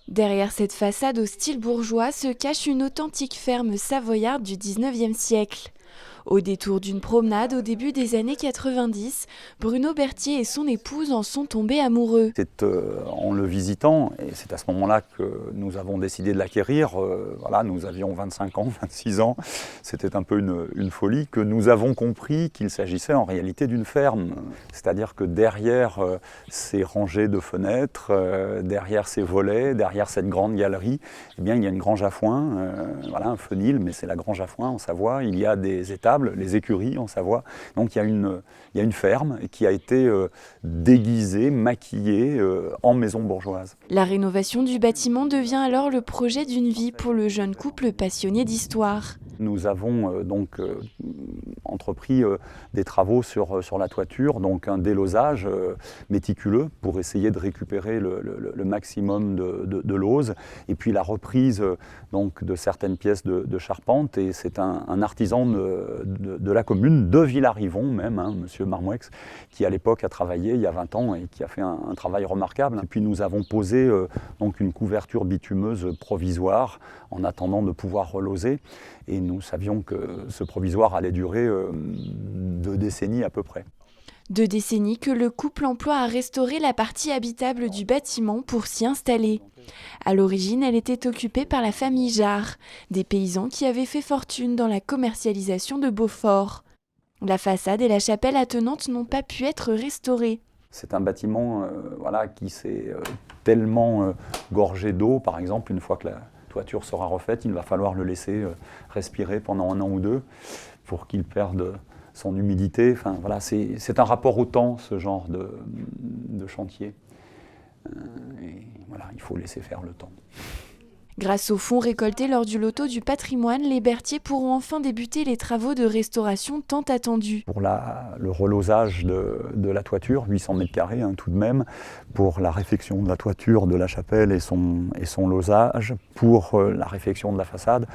Derrière cette façade au style bourgeois se cache une authentique ferme savoyarde du 19e siècle. Au détour d'une promenade au début des années 90, Bruno Berthier et son épouse en sont tombés amoureux. C'est en le visitant, et c'est à ce moment-là que nous avons décidé de l'acquérir, voilà, nous avions 25 ans, 26 ans, c'était un peu une folie, que nous avons compris qu'il s'agissait en réalité d'une ferme. C'est-à-dire que derrière ces rangées de fenêtres, derrière ces volets, derrière cette grande galerie, eh bien, il y a une grange à foin, voilà, un fenil, mais c'est la grange à foin en Savoie, il y a des étables, les écuries en Savoie, donc il y a une ferme qui a été déguisée, maquillée en maison bourgeoise. La rénovation du bâtiment devient alors le projet d'une vie pour le jeune couple passionné d'histoire. Nous avons entrepris des travaux sur la toiture, donc un délosage méticuleux pour essayer de récupérer le maximum de l'ose, et puis la reprise donc, de certaines pièces de charpente, et c'est un artisan de la commune, de Villarivon même, hein, M. Marmoueix, qui à l'époque a travaillé il y a 20 ans et qui a fait un travail remarquable. Et puis nous avons posé donc une couverture bitumeuse provisoire en attendant de pouvoir reloser. Et nous savions que ce provisoire allait durer 2 décennies à peu près. 2 décennies que le couple emploie à restaurer la partie habitable du bâtiment pour s'y installer. À l'origine, elle était occupée par la famille Jarre, des paysans qui avaient fait fortune dans la commercialisation de Beaufort. La façade et la chapelle attenante n'ont pas pu être restaurées. C'est un bâtiment voilà, qui s'est tellement gorgé d'eau, par exemple, une fois que la toiture sera refaite, il va falloir le laisser respirer pendant 1 an ou 2 pour qu'il perde son humidité. Enfin, voilà, c'est un rapport au temps, ce genre de chantier. Et voilà, il faut laisser faire le temps. Grâce aux fonds récoltés lors du loto du patrimoine, les Berthier pourront enfin débuter les travaux de restauration tant attendus. Pour le relosage de la toiture, 800 mètres carrés hein, tout de même, pour la réfection de la toiture de la chapelle et son losage, pour la réfection de la façade,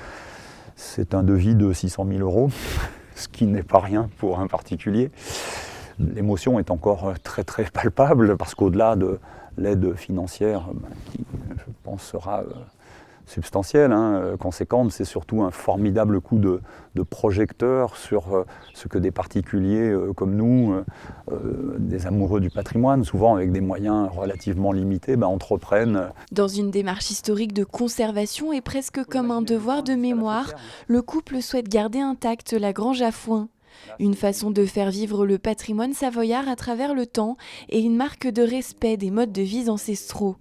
c'est un devis de 600 000 €, ce qui n'est pas rien pour un particulier. L'émotion est encore très très palpable parce qu'au-delà de l'aide financière, qui je pense sera substantielle, conséquente, c'est surtout un formidable coup de projecteur sur ce que des particuliers comme nous, des amoureux du patrimoine, souvent avec des moyens relativement limités, entreprennent. Dans une démarche historique de conservation et presque comme un devoir de mémoire, le couple souhaite garder intacte la grange à foin. Une façon de faire vivre le patrimoine savoyard à travers le temps et une marque de respect des modes de vie ancestraux.